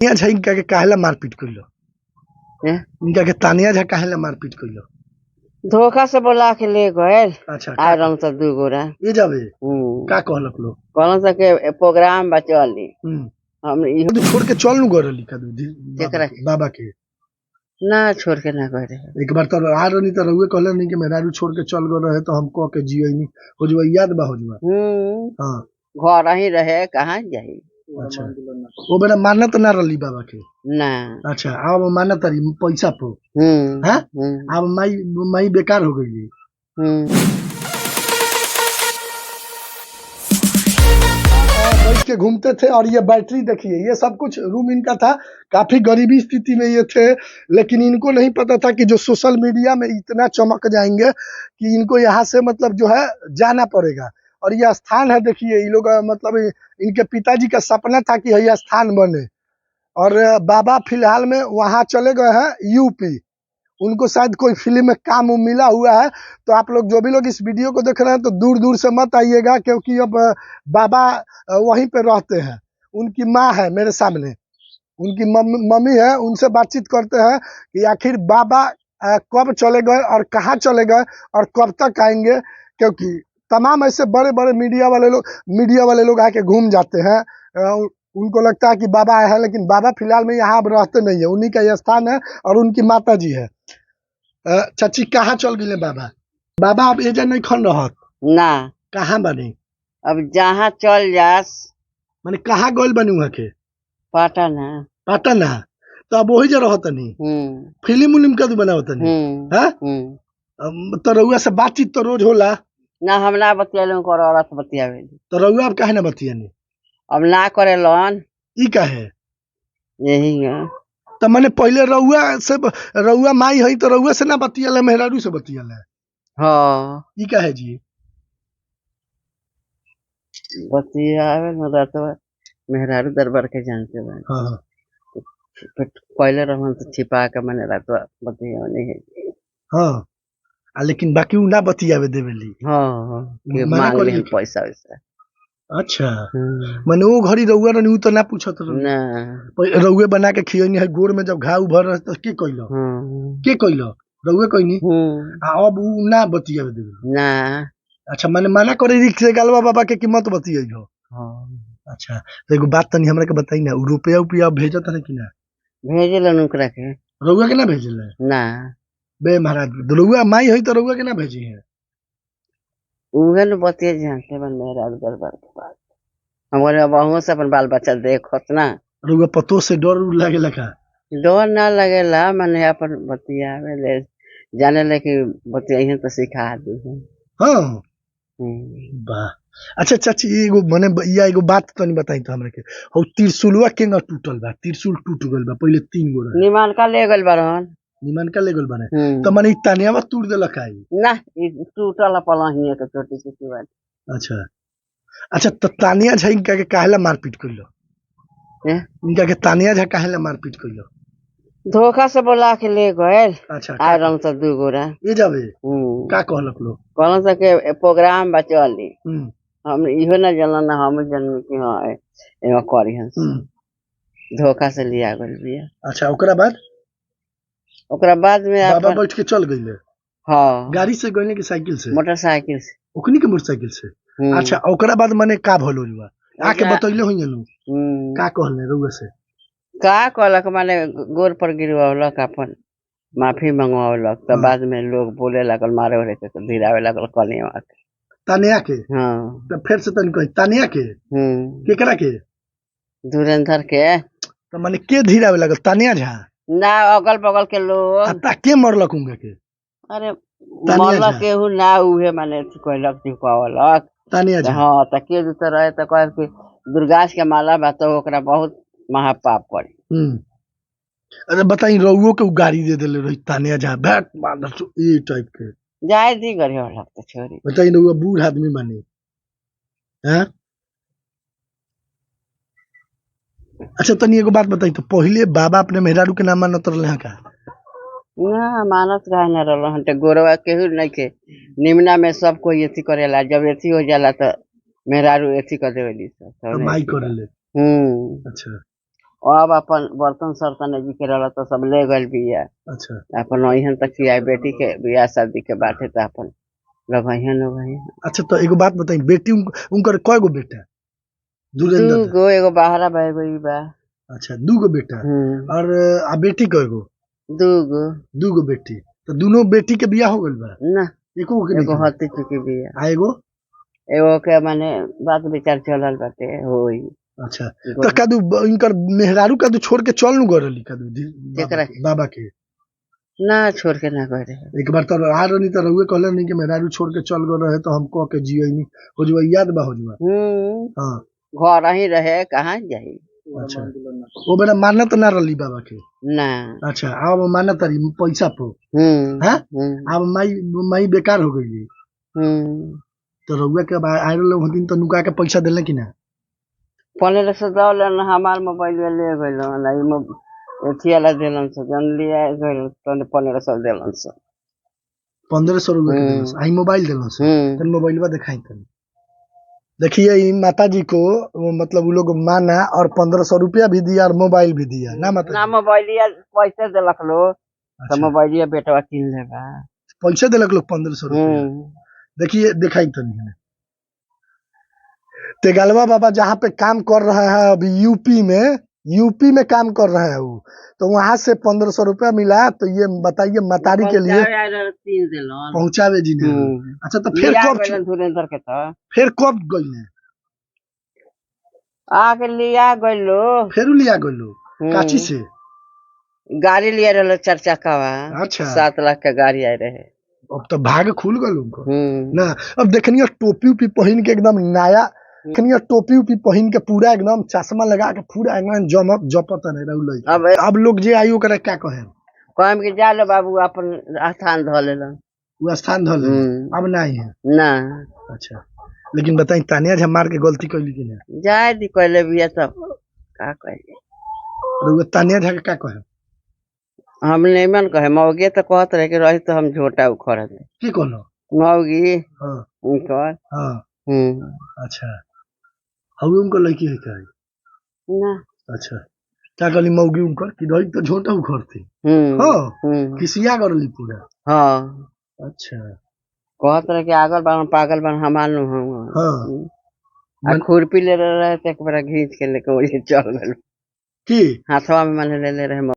तानिया झा इनका के काहेला मारपीट कइलो? इनका के तानिया झा काहेला मारपीट कइलो? धोखा से बोला के ले गए। अच्छा आए रंग सब दू गोरा ये जावे का कहलक लोग? कहलन से के प्रोग्राम बचली हम तो छोड़ के चल नु गरली का बाबा के ना छोड़ के ना करे। एक बार तो आ रही तो रहुए कहले नहीं कि मेहरारू छोड़ के चल गए रहे तो हम कह के जियो नहीं हो जुआ याद बा हो जुआ। हां घर ही रहे कहां जाई। अच्छा वो बेटा मानत ना रली बाबा के ना। अच्छा अब मानत रही पैसा पो हां अब माई बेकार हो गई। बैठ के घूमते थे और ये बैटरी देखिए ये सब कुछ रूम इनका था। काफी गरीबी स्थिति में ये थे लेकिन इनको नहीं पता था कि जो सोशल मीडिया में इतना चमक जाएंगे कि इनको यहाँ से मतलब जो है जाना पड़ेगा। और यह स्थान है देखिए ये लोग मतलब इनके पिताजी का सपना था कि यह स्थान बने और बाबा फिलहाल में वहां चले गए हैं यूपी। उनको शायद कोई फिल्म में काम मिला हुआ है। तो आप लोग जो भी लोग इस वीडियो को देख रहे हैं तो दूर दूर से मत आइएगा क्योंकि अब बाबा वहीं पे रहते हैं। उनकी माँ है मेरे सामने, उनकी मम्मी है, उनसे बातचीत करते हैं कि आखिर बाबा कब चले गए और कहाँ चले गए और कब तक आएंगे। क्योंकि तमाम ऐसे बड़े बड़े मीडिया वाले लोग आके घूम जाते हैं। उनको लगता है कि बाबा आए हैं लेकिन बाबा फिलहाल में यहाँ अब रहते नहीं है। उन्हीं का यह स्थान है और उनकी माता जी है। चाची कहाँ चल गए बाबा? बाबा अब एजा नहीं खन रहत ना। कहाँ बने? अब जहाँ चल जास माने कहाँ गइल बनी वहाँ के? पटना तो अब वही जगह रहत नहीं। फिल्म उलिम कद बनावत नहीं हां? तो रउआ से बातचीत तो रोज होला ना। हम ना बतियाले कर औरत बतियावे तो रउआ अब काहे ना बतियानी? अब ना करे लन ई काहे? यही है तो माने पहले रउआ माई है तो रउआ से ना बतियाले मेहरारू से बतियाले। हां ई काहे जी? बतियावे न रहत मेहरारू दरबार के जानते बा। हां पहले रहन तो छिपा के मैंने रात बतियावे है। हां लेकिन बाकी उ ना बतियावे देवेली। हां के मांग ले पैसा वैसा। अच्छा माने वो घड़ी रउआ रनी उ तो ना पूछत ना। रउए बना के खियनी है गोड़ में जब घाव भर रहे तो के कइलो? के कइलो? रउए कइनी अब उ ना बतियावे देवेली ना। अच्छा माने मना करे से गलवा बाबा के कीमत बतियाइयो। अच्छा तो एगो बात तनी हमरा के बताई ना उ रुपया भेजत है कि ना? भेजेलन ओकरा के। रउआ के ना भेजेले? ना बे महाराज रउआ माई है तो रउआ के ना भेजी है? उहे न बतिया जानते बन मेरा दरबार के पास हमारे बहुओं से अपन बाल बच्चा देखत ना। रउआ पतो से डर लागेला का? डर ना लगेला माने अपन बतियावे ले जाने ले कि बतियाही तो सिखा दी। हां वाह। अच्छा चाची एगो मने या एगो बात तनी बताई तो हमरा के हो त्रिशूलवा केंगा टूटल बा? त्रिशूल टूट गइल बा पहले 3 गो रहे। निमान का ले गइल बारन। निमन का ले गइल बाने तो माने तानियावा तोड़ देलक आई? ना ई टूटल पलहिए के छोटी छोटी बात। अच्छा अच्छा तो तानिया झा इनका के काहेला मारपीट कइलो? इनका के तानिया झा काहेला मारपीट कइलो? धोखा से बोला के ले गए। अच्छा आए रंग सब दू गोरा ये जावे का कहलक लोग? कहलन से के प्रोग्राम बचली हम इहो ना जानल ना हम जानल कि हां एमा करी हन धोखा से लिया गइल बिया। अच्छा ओकरा बाद में बाबा बैठ के चल गइले? हां गाड़ी से गइले कि साइकिल से? मोटरसाइकिल से। ओकनी के मोटरसाइकिल से? अच्छा ओकरा बाद माने का भलो जुआ आके बतैले होइए नु का कहले रउआ से? का कहलक माने गोर पर गिरवावलक अपन माफी मंगवावलक तो बाद में लोग बोले लगल मारे ओरे के भिड़ावे लगल कनिया के तानिया के। हां तो फिर से तनी कहि तानिया के केकरा के? धुरंधर के। तो माने के धीरावे लगल तानिया झा ना अगल बगल के लोग ता के मरलक उनके के? अरे मरलक केहू ना उहे माने कहलक चिपकावलक तानिया झा। हां त के जो रहे त कह कि दुर्गाश के माला बा तो ओकरा बहुत महापाप पड़ी। अरे बताई रउओ के गाड़ी दे देले रही तानिया झा बैक मार ई टाइप के जाय दी गरे वाला तो छोरी बताई रउआ बूढ़ आदमी बने हैं। अच्छा तनी एगो बात बताई तो पहले बाबा अपने मेहरारू के नाम मानत रहले का? ना मानत रहे ना रहल त गोरवा केहू नहीं के निमना में सब कोई एथी करेला जब एथी हो जाला तो मेहरारू एथी कर देवेली सब माई करेले। अच्छा अब अपन बर्तन सर्तन जी के रहला तो सब ले गल बिया। अच्छा अपन वही तक किया बेटी के बियाह शादी के बाटे तो अपन लोग अच्छा तो एगो बात बताई बेटी उनकर कय गो बेटा दुरेंद्र दू गो एगो बाहरा बा एगो ई बा। अच्छा 2 गो बेटा और आ बेटी कय गो दू गो बेटी तो दोनों बेटी के बियाह हो गइल बा ना एको के एगो नहीं हती चुकी बिया आ एगो के माने बात विचार चलल बाटे होई। अच्छा तो कदू इनकर मेहरारू कदू छोड़ के चल नु गरली कदू केकरा बाबा के ना छोड़ के ना करे। एक बार तो आ रही तो रहुए कहले नहीं कि मेहरारू छोड़ के चल गए रहे तो हम कह के जियनी हो जुआ याद बा हो जुआ हां घर ही रहे कहाँ जाई। अच्छा वो बेरा मानत ना रली बाबा के ना अच्छा अब मानत रही पैसा पर हैं अब माई बेकार हो गई तो रहुआ के आए लोग दिन तो नुका के पैसा देले कि ना 1500 दौलन हमार मोबाइल ले गइल ना ई एथियाला देलन से जन लिया गइल तो 1500 देलन से 1500 रुपए के देलन आई मोबाइल देलन से तन मोबाइलवा दिखाई तन देखिए ई माता जी को मतलब वो लोग माना और 1500 रुपया भी दिया और मोबाइल भी दिया ना माता ना मोबाइलिया पैसे देलक लो तो मोबाइलिया बेटवा किन लेगा पैसे देलक लोग 1500 रुपया देखिए दिखाई तन तेगलवा बाबा जहाँ पे काम कर रहे हैं अभी यूपी में काम कर रहे हैं वो तो वहां से 1500 रुपया मिला तो ये बताइए मतारी के लिए पहुंचावे जी ने अच्छा तो फिर कब गई आके लिया गइलो फिर लिया गइलो काची से गाड़ी लिया रहलो 4 चक्का अच्छा 7 लाख का गाड़ी आए रहे अब तो भाग खुल गल उनको ना अब देखनियो टोपी उपी पहन के एकदम नया देखनियो टोपी उपी पहन के पूरा एकदम चश्मा लगा के पूरा एकदम जपत नहीं रहल अब लोग जे आई ओकरा क्या कहे कहम के जा लो बाबू अपन स्थान ध लेलन वो स्थान ध ले अब नहीं है ना अच्छा लेकिन बताई तानिया झमार के गलती कैली कि ना जाए दी कहले बिया सब का कहले वो तानिया झा के का कहे हम नहीं मन कहे मौगी तो कहत रहे कि रही तो हम झोटा उखड़ दे की कहलो मौगी हां उनकर हां अच्छा हम उनको लड़की है क्या ना अच्छा क्या कहली मौगी उनकर कि रही तो झोटा उखड़ती हां किसिया करली पूरा हां अच्छा कहत रहे कि आगल बन पागल बन हमार नु हां खुरपी ले रहे थे एक बार घींच के लेके वही चल गए की हाथवा में मन ले रहे